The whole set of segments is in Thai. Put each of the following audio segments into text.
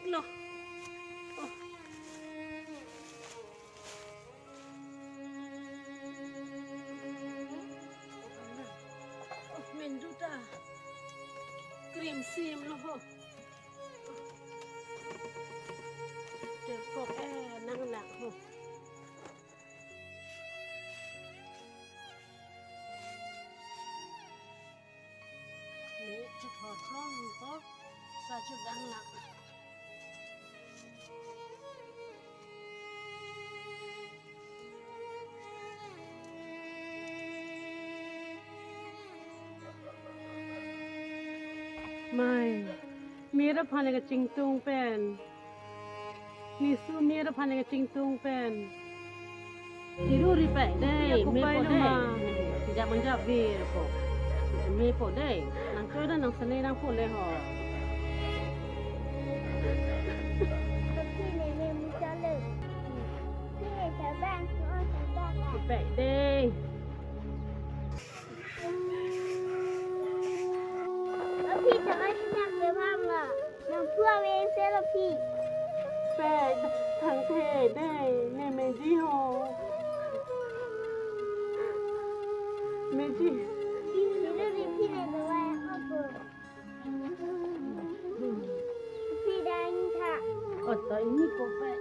tik loh. Menjuta krim sim loh. Kok nang nak ho. Ni cepat long ko sa judang nak. Mai, mira phane ka chingtung pen. Nisu mira phane ka chingtung pen. Tiru ripai dai, me po dai. Tidak menjawab bir po. Me po dai. Nang kau dah nang senai nang po le ho. Tapi nenek muda le. Ni sabang, semua sabang. Ripai dai. Tapi jangan senang demam lah. Nampak main serapi. Pen thang the dai, ne me ji ho. Me ji. Ini ripi ni doang apa? Ripi dah ni tak. Oh, tak ini po pen.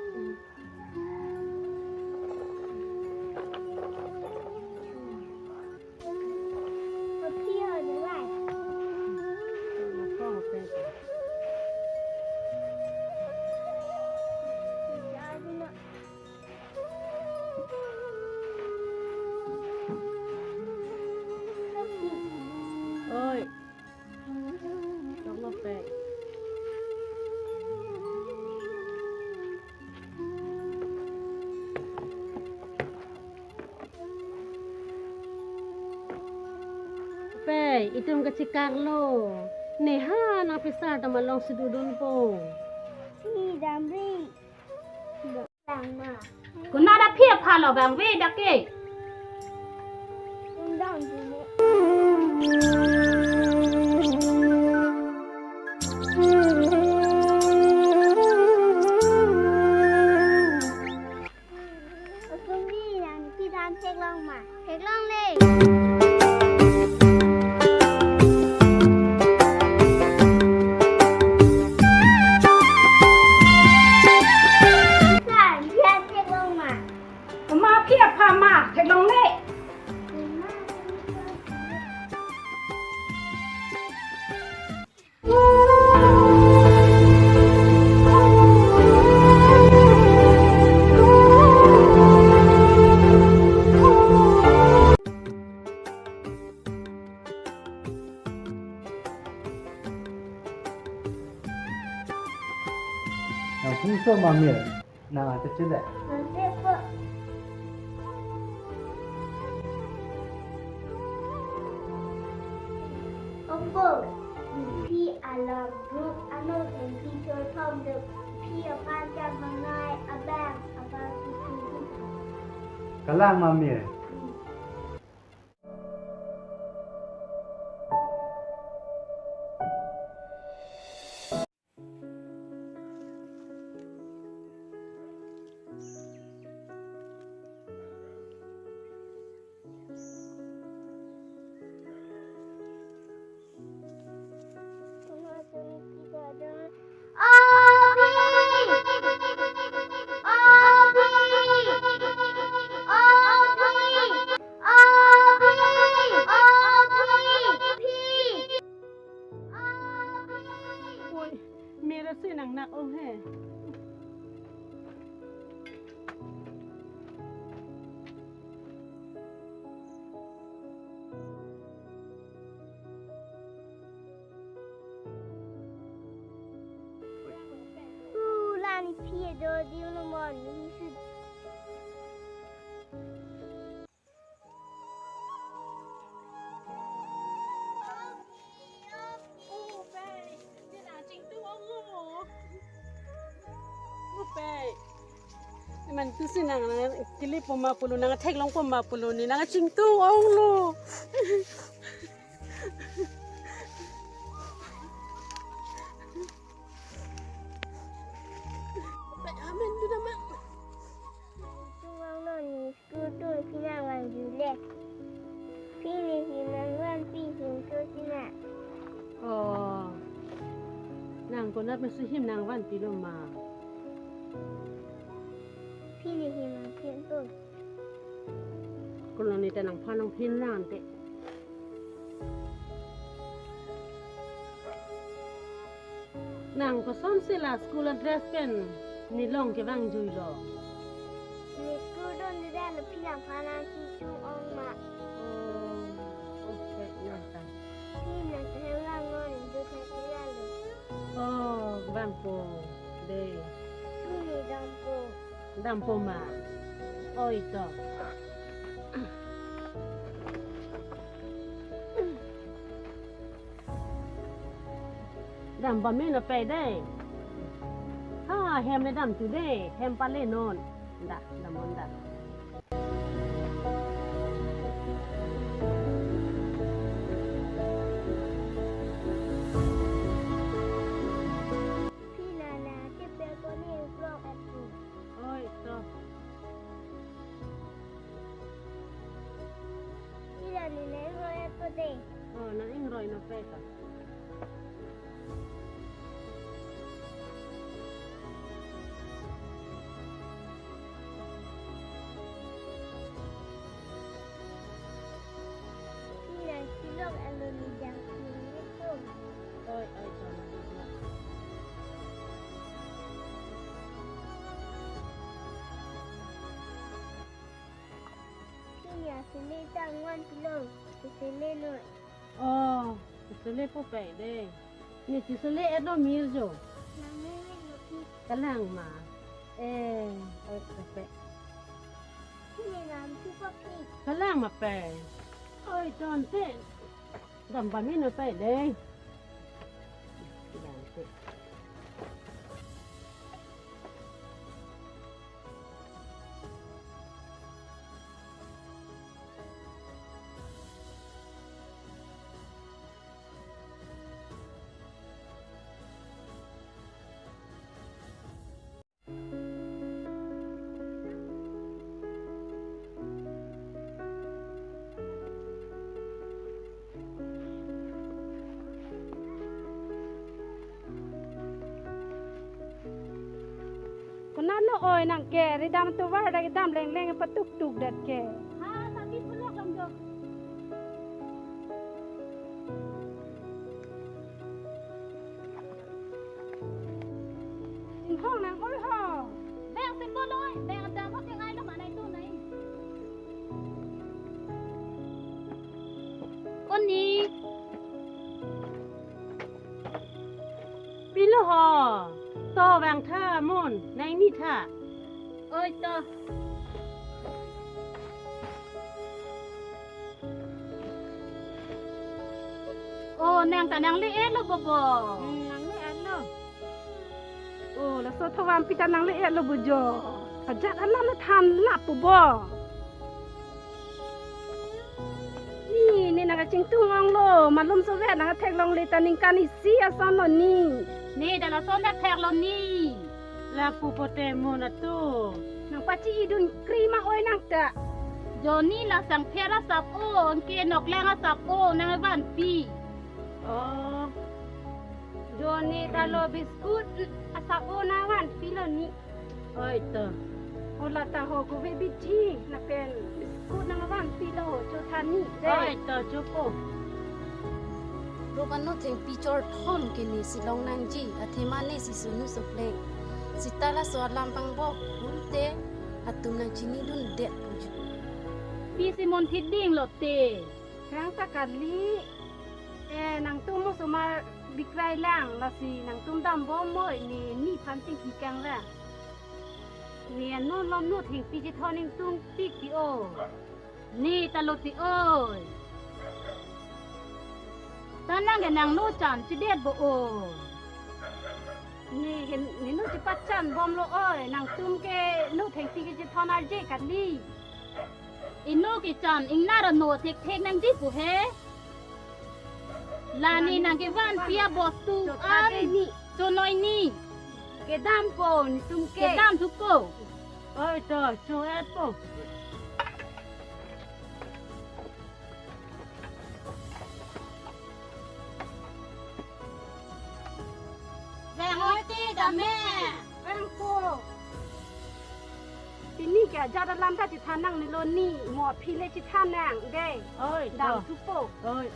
Ripi ada lah. Jadi nak. Oi. Tolong pen. Pen, itu mga si Carlo. Neha na pisar ta malong si Dudun po. Ni damri. Lama. Kuna da phia pha lo bang we da ke Undang dulu. Aku ni yang kita cek long mah. Cek long ni. Kan, dia cek long mah. ma phia pha ma thek long le那不说嘛面，那这真的。 Nanti apa? Apa? Pi alam grup anu dan pi contoh de pi apa jam mengai abang abang itu. 个烂嘛面， Oi, mira si nang nak oh he. Lani pi do di uno mon ni su. Oh, pen, dia nak cingtung oh. Oh, pen. Man tu si nang kili pemapulu nang tek long pemapulu ni nang cingtung oh lo. แล้วเป็นสิหิมนางวันปีลมา พี่นี่หิมันเพียนตัว คนเรานี่แต่นางพานางพินล้านเตะนางก็ซ้อมสิลาสกูลเดรสเป็นนี่ลองเก็บวังจุยหรอ ในสกูลโดนได้แล้วพี่หลังพานาที่ชูออนมา โอเคนั่นตัง พี่น่ะจะให้ร่างงอนดูแค่ที่ได้เลย โอ้บังโปเด พี่นี่ดำโป ดัมโปมาโอ้ยต่อดัมบะเมนไปได้ถ้าแฮมในดัมตุเดแฮมปาเล่นอนดักดัมมันดัก พี่นานาที่เป็นคนนี้กลอกแอปปู โอ้ยต่อ พี่นานี่ในรอยแอปปูเดย์ โอ้นั่นเองรอยนาเปกะ พี่นาที่ลอกแอปปูนี่ยังมีไม่ครบ โอ้ยโอ้ยต่อ พี่นาสิเล่ตั้งวันพี่ลงจะสิเล่หน่อย โอ้สเลปูไปได้นี่จิสเลเอ็ดโนมีร์โจ น้ำไม่ไม่รู้พี่ กำลังมาเอ้โอ้ยไป พี่นาพี่พ่อพี่ กำลังมาไปโอ้ยจอนเต้ดัมบะเมนไปได้ดังเต้ คนนั้นละโอยนางแกได้ดำตัวว่าได้ดำแรงๆปะตุกตุกเด็ดแก ฮะตอนนี้คุณเลิกลำยอง ถึงห้องนางโอ้ยห่อ แบ่งเป็นก็เลยแบ่งอาจารย์เขาจะไงแล้วมาในตู้ไหนคนนี้ปีละหอต่อแบ่งท่าม่นในนี่ท่าเอ้ยต่อโอ้นางแต่นางเล็กแล้วบ่บ่ นางไม่แอนเนาะโอ้แล้วโซทวามปิตานางเลยแอนละบุจอขจัดอันนั้นละทานหลับปุบอนี่นางจิงตุ้งองโลมาลุมโซเวตนางแทกลองเลตานิงกานิเซียซอนโนนี่ นี่แต่ละโซนแทกลอนนี่ลาปูโปเตโมนาตู นางปัจจีดุนกรีมาโอ้ยนางตะ โยนี่ละสังเพระสับโอเกนอกแรงสับโอนางบ้านปี อ๋อโดนี่ตาโลบิสกุตอาซาโอนาวันฟิโลนี่ เอ้ยเตอ โอลาตาโฮกูเวบิจีนักเป็นบิสกุตนางวันฟิโลโจทานี่เด้ เอ้ยเตอจุโก รูปนุถึงปีจอร์ทอมกินีสิลองนังจีอธิมานีสิสุนุสุเพลงสิตาลาสวดลำปังบอกรุ่นเตอัตุมนังจินีดุนเด็ดปุจุ ปีซิมอนทิดดิ้งโลเต ครั้งตะกัดลีนางตุ้มมุสมาบิกไรล่างละสินางตุ้มดำบ่มอยนี่พันติกีกังละเนี่ยโน่นล้อมโน่นถึงปีจิทอนิงตุ้มปีกติโอ นี่ตะลุติโอ้ยตอนนั่งกับนางโนจันจิเด็ดบ่โอ นี่เห็นนี่นู่นจะปัจจันบอมโลอ้อยนางตุ้มแกนู่นถึงปีจิทอนาเจกัดลี อินโนกิจันอิงนาระโนเทกเทกนางจิปุเฮลานี่นางเกวันเปียบอสตู โจ อั ทาน เดนี่ โจนอยนี่ เกดามโกนตุ้ม เก เก ดามทุกโกเอ้ยเตอโจเอสโปแรงโอ้ กะแม่แป้งโปปีนี้แกจะดันลำได้จิตทานั่งในโลนี่หมอพี่เลยจิตทานั่งได้ เอ้ย ดังทุกโป เอ้ย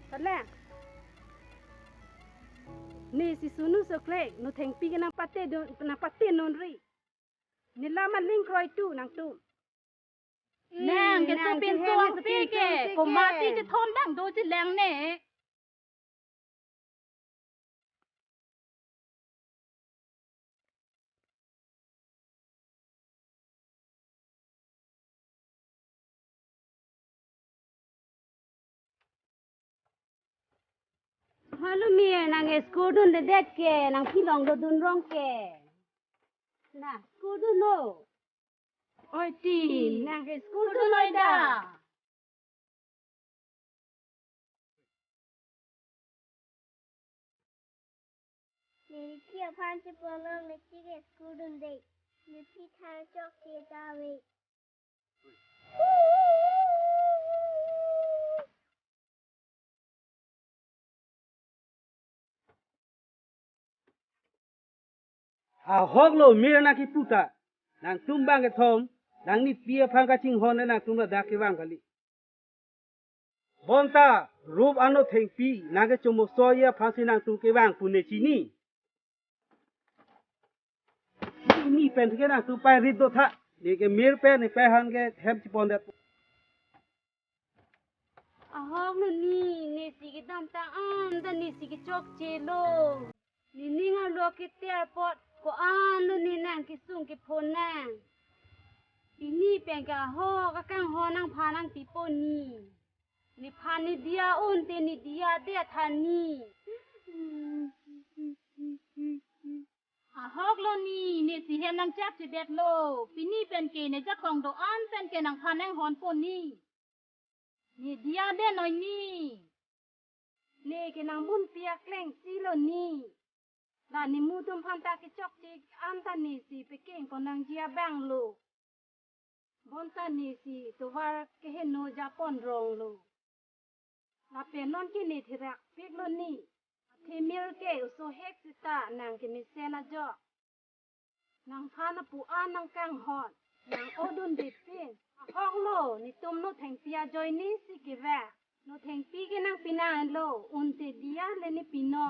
ตอนแรกนี่สิสุนุสกเลกนูเทงปีกันนางปาเต้โดนางปาเต้นนรีนี่ลามันลิงครอยตู้นางตู้แนงแกตัวเป็นตัวปีแกผมมาตีจะทนดังโดจิแรงเน่ฮัลโหลเมียนางสกูดุนเด็ดแกนางพี่ลองโดดุนร้องแกน่ะสกูดุนโนโอ้ยตีนางสกูดุนเลยด่า นี่พี่พันจะเปิดเรื่องในที่เด็กกูดุนเด็กนี่พี่ทางจอกเสียดาวิ hoglo mirana ki puta nang tumbang ke thom nang ni pia phang ka ching hon na tumna da ke wang kali bonta rup ano theng pi na ke chomo so ya phasi nang tu ke wang pune chi ni pen ke nang tu pai rit do tha ni ke mir pe ni pe han ke hem chi pon da ahog no ni sige dam ta an da ni sige chok che lo ni ninga lo ke ter pot ko an lo ni nang ki sung ki phon nang pi ni pen ka ho ka kang ho nang pha nang ti po ni pha ni dia un te ni dia de tha ni ahog lo ni si hem nang chap ti det lo pi ni pen ke ne ja kong do an pen ke nang pha nang hon po niนี่เดียเด่นหน่อยนี่เล่กันนางบุญเปียกแกล้งซีโลนี่ด่านนี้มูตุมพันตากิจอกจิกอันตานี่สิไปเก่งกับนางเจียแบงโลบนตานี่สิตัวว่าเกเห็นโนจาปอนรองโลลาเป็นนอนกินนี่ที่รักเปียกโลนี่เทมิลเกอุโซเฮกซิตานางกินมิเซนาจอกนางพานาปูอานนางกังฮอดนางโอดุนเดปินห้องโลนี่ตุ่มโนแทงปียจอยนี่สิเกแวโนแทงปีกันนังปีนาโลอุนเตดียเลนี่ปีนอ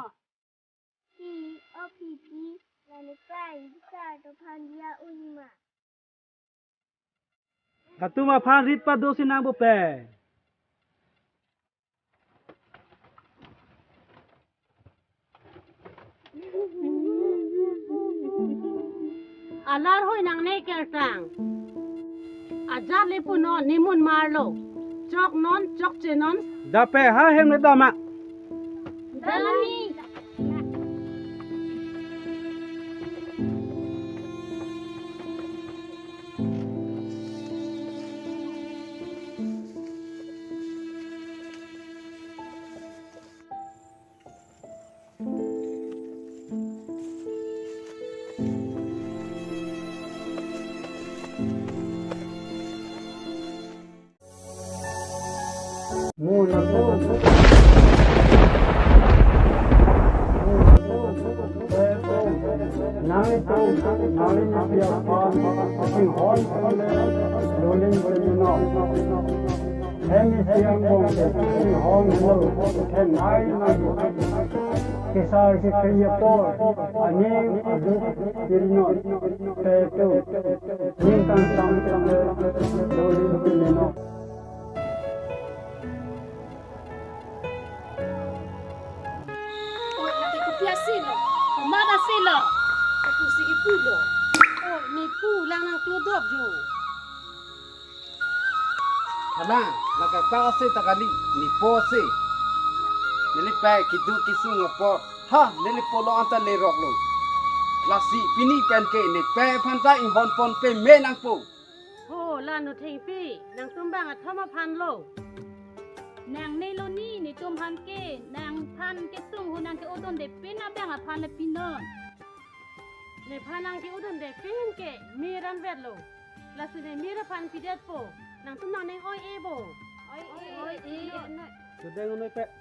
พี่เอาพี่แล้วในใกล้ที่กาตัวพันเดียอุ่นมา ka tu ma phan rit pa do si nang bo pe อาลาร์ห้อยนางเนเกลตังอาจารย์เลปุนอนนิมุนมาโลจอกนอนจอกเจนอน da pe ha hem ne da ma เดลนี่ Muna po. Nami po, nami na siya pa, si Hon, luling ko yun na. Hemi siyang mo, si Hon mo, kenay na kisar si Kriya po, aning aduk kirinot, peto, ningkang samtang luling ko yun na. เปียสิโลผมมาดาสิโลตะปูสิกิปูโลโอ้นี่ปูลังนางตัวดอบอยู่ Kana, laka ka se takali ni po se. Nili pa kidu kisu ngapo. Ha, nili polo anta le rok lo. Lasi pini pen ke ni pa phanta in hon pon pe me nang po. โหลานโนเทงปี้นางตุ้มบ้างอะทอมาพันโล นางในโลนี่นี่ตุมพันเกนางพันเกตุงหูนางเกโอดนเดเป็นนาแบงอะพันเลปินอน ในพานางที่อุดมเด็กฟินเกมีรันเวดโลลาสุเนมีระพันพิเดตโปนางตุ้มนางในอ้อยเอโบ อ oi oi oi Sedang ngono pek.